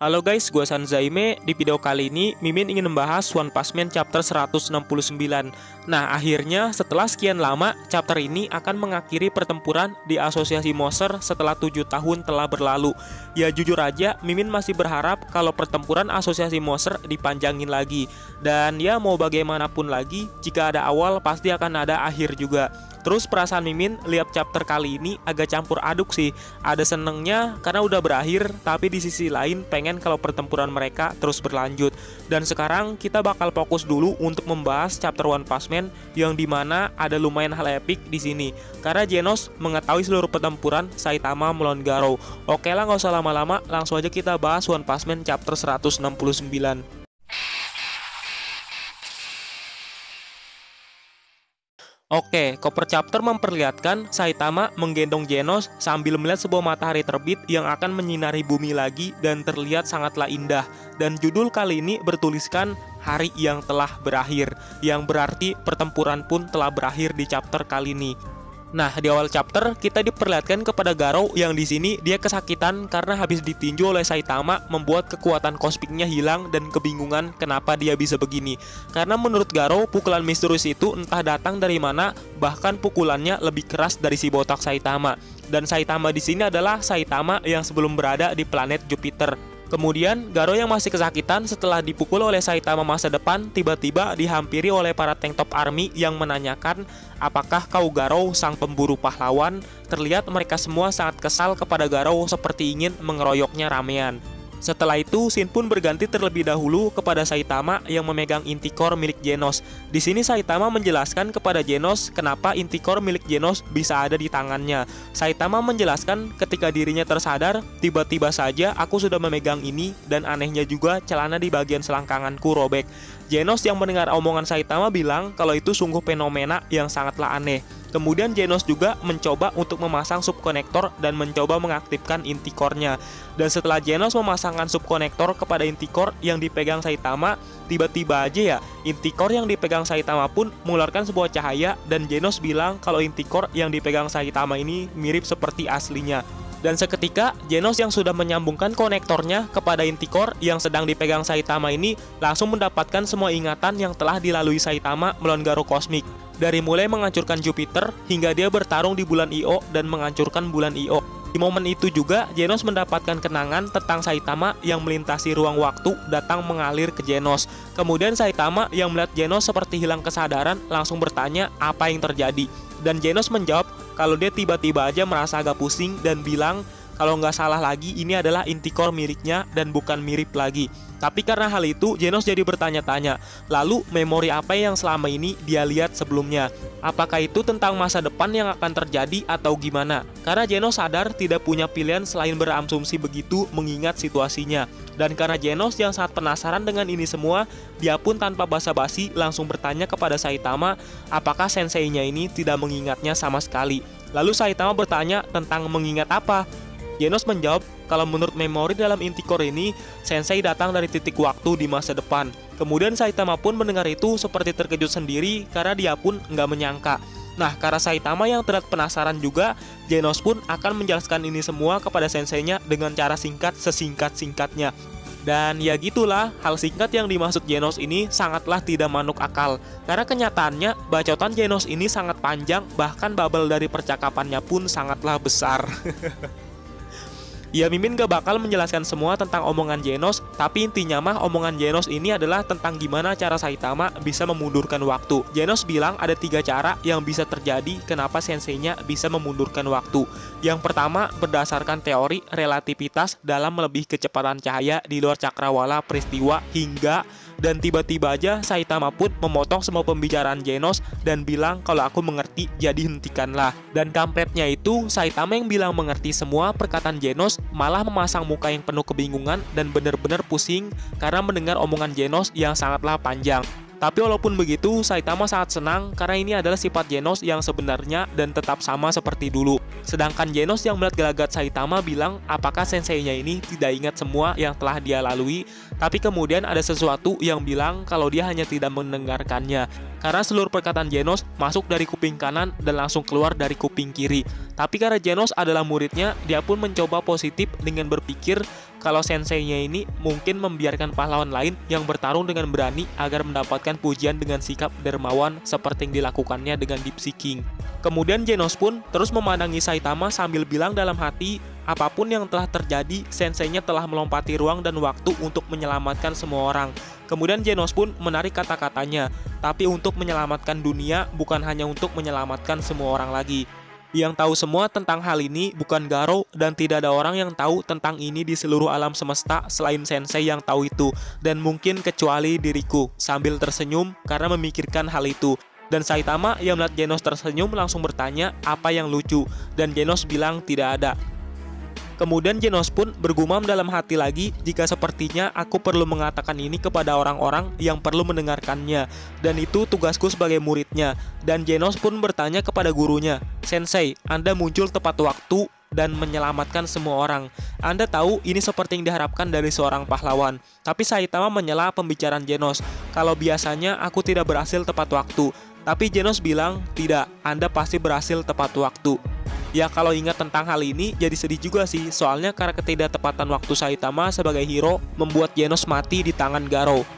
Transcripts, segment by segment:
Halo guys, gue Sanzaime. Di video kali ini, Mimin ingin membahas One Punch Man chapter 169. Nah, akhirnya setelah sekian lama, chapter ini akan mengakhiri pertempuran di Asosiasi Monster setelah 7 tahun telah berlalu. Ya jujur aja, Mimin masih berharap kalau pertempuran Asosiasi Monster dipanjangin lagi. Dan ya mau bagaimanapun lagi, jika ada awal pasti akan ada akhir juga. Terus perasaan Mimin lihat chapter kali ini agak campur aduk sih. Ada senengnya karena udah berakhir, tapi di sisi lain pengen kalau pertempuran mereka terus berlanjut. Dan sekarang kita bakal fokus dulu untuk membahas chapter One Punch Man yang dimana ada lumayan hal epik di sini. Karena Genos mengetahui seluruh pertempuran Saitama melawan Garou. Oke lah, nggak usah lama-lama, langsung aja kita bahas One Punch Man chapter 169. Oke, cover chapter memperlihatkan Saitama menggendong Genos sambil melihat sebuah matahari terbit yang akan menyinari bumi lagi dan terlihat sangatlah indah. Dan judul kali ini bertuliskan hari yang telah berakhir, yang berarti pertempuran pun telah berakhir di chapter kali ini. Nah, di awal chapter kita diperlihatkan kepada Garou yang di sini dia kesakitan karena habis ditinju oleh Saitama, membuat kekuatan kosmiknya hilang dan kebingungan kenapa dia bisa begini. Karena menurut Garou, pukulan misterius itu entah datang dari mana, bahkan pukulannya lebih keras dari si botak Saitama. Dan Saitama di sini adalah Saitama yang sebelum berada di planet Jupiter. Kemudian, Garou yang masih kesakitan setelah dipukul oleh Saitama masa depan tiba-tiba dihampiri oleh para tank top army yang menanyakan, apakah kau Garou sang pemburu pahlawan? Terlihat mereka semua sangat kesal kepada Garou seperti ingin mengeroyoknya ramean. Setelah itu, scene pun berganti terlebih dahulu kepada Saitama yang memegang inti core milik Genos. Di sini Saitama menjelaskan kepada Genos kenapa inti core milik Genos bisa ada di tangannya. Saitama menjelaskan ketika dirinya tersadar, tiba-tiba saja aku sudah memegang ini dan anehnya juga celana di bagian selangkanganku robek. Genos yang mendengar omongan Saitama bilang kalau itu sungguh fenomena yang sangatlah aneh. Kemudian Genos juga mencoba untuk memasang subkonektor dan mencoba mengaktifkan inti core-nya. Dan setelah Genos memasangkan subkonektor kepada inti core yang dipegang Saitama, tiba-tiba aja ya, inti core yang dipegang Saitama pun mengeluarkan sebuah cahaya dan Genos bilang kalau inti core yang dipegang Saitama ini mirip seperti aslinya. Dan seketika, Genos yang sudah menyambungkan konektornya kepada inti core yang sedang dipegang Saitama ini langsung mendapatkan semua ingatan yang telah dilalui Saitama melawan Garou kosmik. Dari mulai menghancurkan Jupiter hingga dia bertarung di bulan Io dan menghancurkan bulan Io. Di momen itu juga, Genos mendapatkan kenangan tentang Saitama yang melintasi ruang waktu datang mengalir ke Genos. Kemudian Saitama yang melihat Genos seperti hilang kesadaran langsung bertanya apa yang terjadi. Dan Genos menjawab kalau dia tiba-tiba aja merasa agak pusing dan bilang kalau nggak salah lagi ini adalah inti core miliknya dan bukan mirip lagi. Tapi karena hal itu, Genos jadi bertanya-tanya, lalu memori apa yang selama ini dia lihat sebelumnya? Apakah itu tentang masa depan yang akan terjadi atau gimana? Karena Genos sadar tidak punya pilihan selain berasumsi begitu mengingat situasinya. Dan karena Genos yang sangat penasaran dengan ini semua, dia pun tanpa basa-basi langsung bertanya kepada Saitama apakah senseinya ini tidak mengingatnya sama sekali. Lalu Saitama bertanya tentang mengingat apa? Genos menjawab kalau menurut memori dalam inti core ini, sensei datang dari titik waktu di masa depan. Kemudian Saitama pun mendengar itu seperti terkejut sendiri karena dia pun nggak menyangka. Nah, karena Saitama yang terlihat penasaran juga, Genos pun akan menjelaskan ini semua kepada senseinya dengan cara singkat sesingkat-singkatnya. Dan ya gitulah, hal singkat yang dimaksud Genos ini sangatlah tidak manuk akal. Karena kenyataannya, bacotan Genos ini sangat panjang, bahkan bubble dari percakapannya pun sangatlah besar. Ya Mimin gak bakal menjelaskan semua tentang omongan Genos, tapi intinya mah omongan Genos ini adalah tentang gimana cara Saitama bisa memundurkan waktu. Genos bilang ada 3 cara yang bisa terjadi kenapa senseinya bisa memundurkan waktu. Yang pertama berdasarkan teori relativitas dalam melebihi kecepatan cahaya di luar cakrawala peristiwa hingga dan tiba-tiba aja Saitama pun memotong semua pembicaraan Genos dan bilang kalau aku mengerti jadi hentikanlah. Dan kampretnya itu Saitama yang bilang mengerti semua perkataan Genos malah memasang muka yang penuh kebingungan dan benar-benar pusing karena mendengar omongan Genos yang sangatlah panjang. Tapi walaupun begitu, Saitama sangat senang karena ini adalah sifat Genos yang sebenarnya dan tetap sama seperti dulu. Sedangkan Genos yang melihat gelagat Saitama bilang apakah senseinya ini tidak ingat semua yang telah dia lalui, tapi kemudian ada sesuatu yang bilang kalau dia hanya tidak mendengarkannya. karena seluruh perkataan Genos masuk dari kuping kanan dan langsung keluar dari kuping kiri. Tapi karena Genos adalah muridnya, dia pun mencoba positif dengan berpikir kalau senseinya ini mungkin membiarkan pahlawan lain yang bertarung dengan berani agar mendapatkan pujian dengan sikap dermawan seperti yang dilakukannya dengan Deep Seeking. Kemudian Genos pun terus memandangi Saitama sambil bilang dalam hati, apapun yang telah terjadi, senseinya telah melompati ruang dan waktu untuk menyelamatkan semua orang. Kemudian Genos pun menarik kata-katanya, tapi untuk menyelamatkan dunia, bukan hanya untuk menyelamatkan semua orang lagi. Yang tahu semua tentang hal ini bukan Garou, dan tidak ada orang yang tahu tentang ini di seluruh alam semesta selain sensei yang tahu itu, dan mungkin kecuali diriku, sambil tersenyum karena memikirkan hal itu. Dan Saitama yang melihat Genos tersenyum langsung bertanya apa yang lucu, dan Genos bilang tidak ada. Kemudian Genos pun bergumam dalam hati lagi, jika sepertinya aku perlu mengatakan ini kepada orang-orang yang perlu mendengarkannya, dan itu tugasku sebagai muridnya. Dan Genos pun bertanya kepada gurunya, Sensei, Anda muncul tepat waktu dan menyelamatkan semua orang. Anda tahu ini seperti yang diharapkan dari seorang pahlawan. Tapi Saitama menyela pembicaraan Genos, kalau biasanya aku tidak berhasil tepat waktu. Tapi Genos bilang, tidak, Anda pasti berhasil tepat waktu. Ya kalau ingat tentang hal ini jadi sedih juga sih, soalnya karena ketidaktepatan waktu Saitama sebagai hero membuat Genos mati di tangan Garou.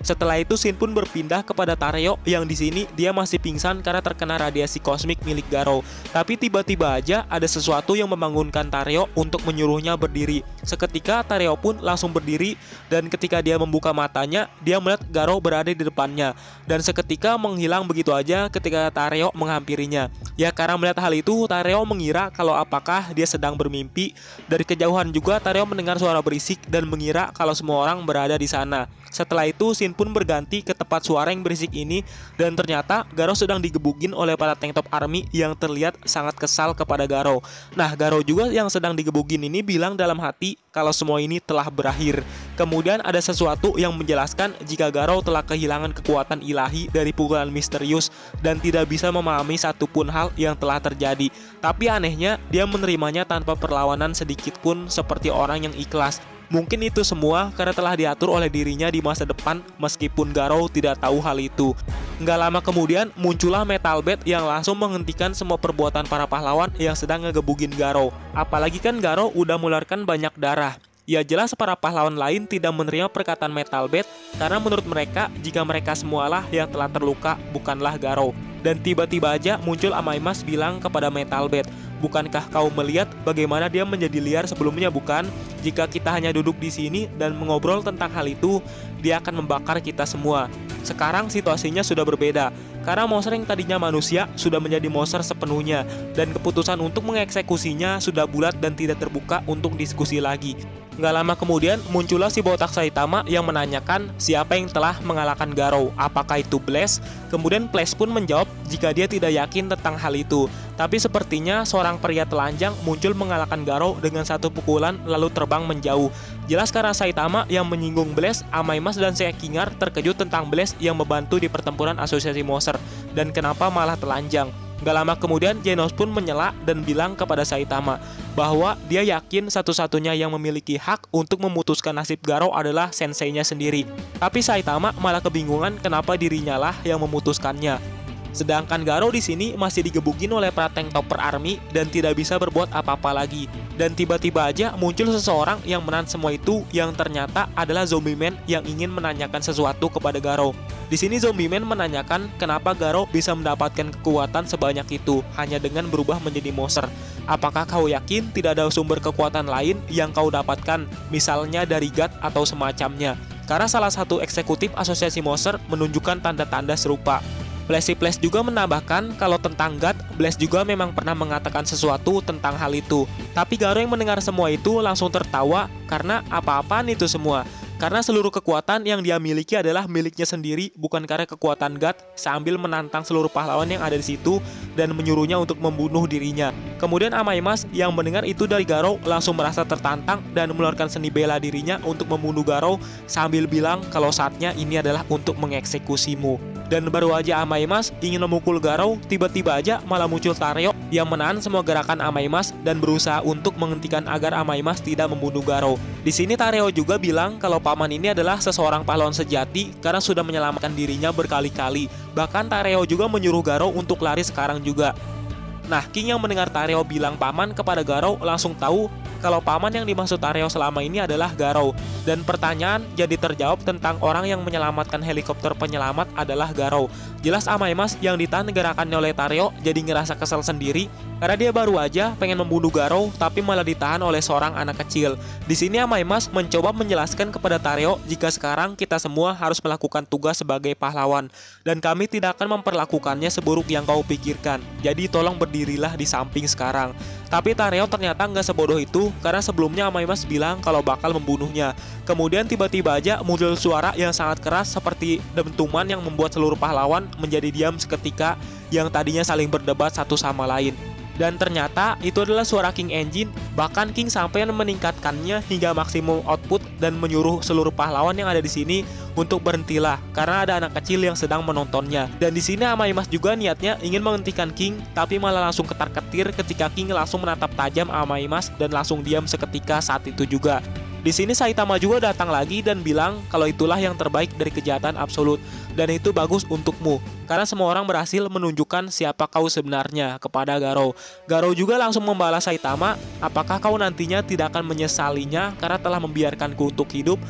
Setelah itu Shin pun berpindah kepada Tareo yang di sini dia masih pingsan karena terkena radiasi kosmik milik Garou. Tapi tiba-tiba aja ada sesuatu yang membangunkan Tareo untuk menyuruhnya berdiri. Seketika Tareo pun langsung berdiri dan ketika dia membuka matanya dia melihat Garou berada di depannya. Dan seketika menghilang begitu aja ketika Tareo menghampirinya. Ya karena melihat hal itu Tareo mengira kalau apakah dia sedang bermimpi. Dari kejauhan juga Tareo mendengar suara berisik dan mengira kalau semua orang berada di sana. Setelah itu Shin pun berganti ke tempat suara yang berisik ini dan ternyata Garou sedang digebukin oleh para tank top army yang terlihat sangat kesal kepada Garou. Nah Garou juga yang sedang digebukin ini bilang dalam hati kalau semua ini telah berakhir. Kemudian ada sesuatu yang menjelaskan jika Garou telah kehilangan kekuatan ilahi dari pukulan misterius dan tidak bisa memahami satupun hal yang telah terjadi. Tapi anehnya dia menerimanya tanpa perlawanan sedikit pun seperti orang yang ikhlas. Mungkin itu semua karena telah diatur oleh dirinya di masa depan meskipun Garou tidak tahu hal itu. Nggak lama kemudian muncullah Metal Bat yang langsung menghentikan semua perbuatan para pahlawan yang sedang ngegebugin Garou. Apalagi kan Garou udah mengeluarkan banyak darah. Ya jelas para pahlawan lain tidak menerima perkataan Metal Bat karena menurut mereka jika mereka semualah yang telah terluka bukanlah Garou. Dan tiba-tiba aja muncul Amaimas bilang kepada Metal Bat, bukankah kau melihat bagaimana dia menjadi liar sebelumnya bukan? Jika kita hanya duduk di sini dan mengobrol tentang hal itu, dia akan membakar kita semua. Sekarang situasinya sudah berbeda, karena monster yang tadinya manusia sudah menjadi monster sepenuhnya, dan keputusan untuk mengeksekusinya sudah bulat dan tidak terbuka untuk diskusi lagi. Nggak lama kemudian muncullah si botak Saitama yang menanyakan siapa yang telah mengalahkan Garou, apakah itu Blaze? Kemudian Blaze pun menjawab jika dia tidak yakin tentang hal itu. Tapi sepertinya seorang pria telanjang muncul mengalahkan Garou dengan satu pukulan lalu terbang menjauh. Jelas karena Saitama yang menyinggung Blaze, Amaimas dan Sekingar terkejut tentang Blaze yang membantu di pertempuran asosiasi monster dan kenapa malah telanjang. Gak lama kemudian Genos pun menyela dan bilang kepada Saitama bahwa dia yakin satu-satunya yang memiliki hak untuk memutuskan nasib Garou adalah senseinya sendiri. Tapi Saitama malah kebingungan kenapa dirinya lah yang memutuskannya. Sedangkan Garou di sini masih digebukin oleh para tank topper army dan tidak bisa berbuat apa-apa lagi. Dan tiba-tiba aja muncul seseorang yang menahan semua itu yang ternyata adalah Zombie Man yang ingin menanyakan sesuatu kepada Garou. Di sini Zombie Man menanyakan kenapa Garou bisa mendapatkan kekuatan sebanyak itu hanya dengan berubah menjadi monster. Apakah kau yakin tidak ada sumber kekuatan lain yang kau dapatkan, misalnya dari God atau semacamnya? Karena salah satu eksekutif asosiasi monster menunjukkan tanda-tanda serupa. Flashy Flash juga menambahkan kalau tentang God, Blaze juga memang pernah mengatakan sesuatu tentang hal itu. Tapi Garou yang mendengar semua itu langsung tertawa karena apa-apaan itu semua. Karena seluruh kekuatan yang dia miliki adalah miliknya sendiri, bukan karena kekuatan God, sambil menantang seluruh pahlawan yang ada di situ dan menyuruhnya untuk membunuh dirinya. Kemudian Amaimas yang mendengar itu dari Garou langsung merasa tertantang dan mengeluarkan seni bela dirinya untuk membunuh Garou sambil bilang kalau saatnya ini adalah untuk mengeksekusimu. Dan baru aja Amaimas ingin memukul Garou, tiba-tiba aja malah muncul Tareo yang menahan semua gerakan Amaimas dan berusaha untuk menghentikan agar Amaimas tidak membunuh Garou. Di sini Tareo juga bilang kalau paman ini adalah seseorang pahlawan sejati karena sudah menyelamatkan dirinya berkali-kali. Bahkan Tareo juga menyuruh Garou untuk lari sekarang juga. Nah, King yang mendengar Tareo bilang paman kepada Garou langsung tahu kalau paman yang dimaksud Tareo selama ini adalah Garou. Dan pertanyaan jadi terjawab tentang orang yang menyelamatkan helikopter penyelamat adalah Garou. Jelas Amaimas yang ditahan gerakannya oleh Tareo jadi ngerasa kesel sendiri karena dia baru aja pengen membunuh Garou tapi malah ditahan oleh seorang anak kecil. Di sini Amaimas mencoba menjelaskan kepada Tareo jika sekarang kita semua harus melakukan tugas sebagai pahlawan dan kami tidak akan memperlakukannya seburuk yang kau pikirkan. Jadi tolong berdirilah di samping sekarang. Tapi Tareo ternyata nggak sebodoh itu karena sebelumnya Amaimas bilang kalau bakal membunuhnya. Kemudian tiba-tiba aja muncul suara yang sangat keras seperti dentuman yang membuat seluruh pahlawan menjadi diam seketika yang tadinya saling berdebat satu sama lain. Dan ternyata itu adalah suara King Engine, bahkan King sampai meningkatkannya hingga maksimum output dan menyuruh seluruh pahlawan yang ada di sini untuk berhentilah karena ada anak kecil yang sedang menontonnya. Dan di sini Amaimas juga niatnya ingin menghentikan King, tapi malah langsung ketar-ketir ketika King langsung menatap tajam Amaimas dan langsung diam seketika saat itu juga. Di sini Saitama juga datang lagi dan bilang kalau itulah yang terbaik dari kejahatan absolut dan itu bagus untukmu karena semua orang berhasil menunjukkan siapa kau sebenarnya kepada Garou. Garou juga langsung membalas Saitama, apakah kau nantinya tidak akan menyesalinya karena telah membiarkanku untuk hidup?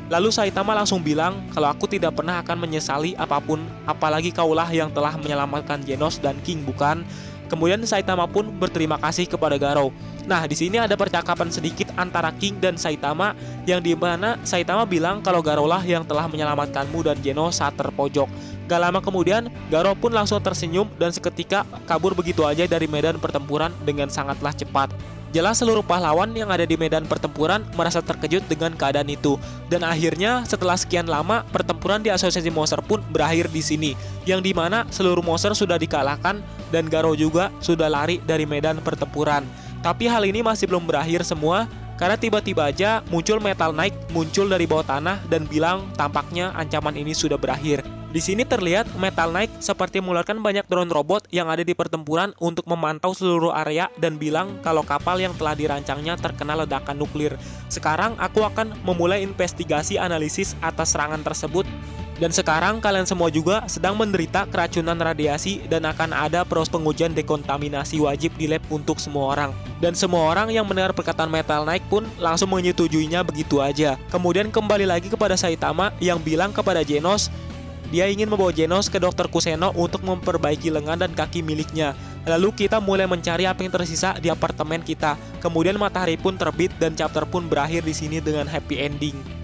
Lalu Saitama langsung bilang kalau aku tidak pernah akan menyesali apapun, apalagi kaulah yang telah menyelamatkan Genos dan King, bukan? Kemudian Saitama pun berterima kasih kepada Garou. Nah, di sini ada percakapan sedikit antara King dan Saitama yang dimana Saitama bilang kalau Garou lah yang telah menyelamatkanmu dan Genos saat terpojok. Gak lama kemudian, Garou pun langsung tersenyum dan seketika kabur begitu aja dari medan pertempuran dengan sangatlah cepat. Jelas seluruh pahlawan yang ada di medan pertempuran merasa terkejut dengan keadaan itu. Dan akhirnya setelah sekian lama, pertempuran di Asosiasi Monster pun berakhir di sini. Yang dimana seluruh monster sudah dikalahkan dan Garou juga sudah lari dari medan pertempuran. Tapi hal ini masih belum berakhir semua karena tiba-tiba aja muncul Metal Knight muncul dari bawah tanah dan bilang tampaknya ancaman ini sudah berakhir. Di sini terlihat Metal Knight seperti mengeluarkan banyak drone robot yang ada di pertempuran untuk memantau seluruh area dan bilang kalau kapal yang telah dirancangnya terkena ledakan nuklir. Sekarang aku akan memulai investigasi analisis atas serangan tersebut. Dan sekarang kalian semua juga sedang menderita keracunan radiasi dan akan ada proses pengujian dekontaminasi wajib di lab untuk semua orang. Dan semua orang yang mendengar perkataan Metal Knight pun langsung menyetujuinya begitu aja. Kemudian kembali lagi kepada Saitama yang bilang kepada Genos, dia ingin membawa Genos ke Dr. Kuseno untuk memperbaiki lengan dan kaki miliknya. Lalu kita mulai mencari apa yang tersisa di apartemen kita. Kemudian matahari pun terbit dan chapter pun berakhir di sini dengan happy ending.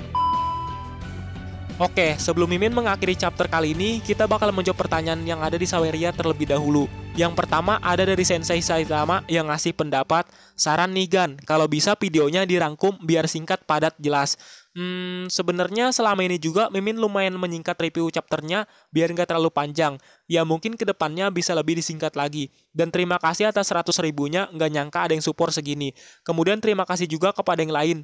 Oke, sebelum Mimin mengakhiri chapter kali ini, kita bakal menjawab pertanyaan yang ada di Saweria terlebih dahulu. Yang pertama ada dari Sensei Saitama yang ngasih pendapat, saran nih Gan, kalau bisa videonya dirangkum biar singkat, padat, jelas. Sebenarnya selama ini juga Mimin lumayan menyingkat review chapternya biar nggak terlalu panjang. Ya mungkin kedepannya bisa lebih disingkat lagi. Dan terima kasih atas 100 ribunya, nggak nyangka ada yang support segini. Kemudian terima kasih juga kepada yang lain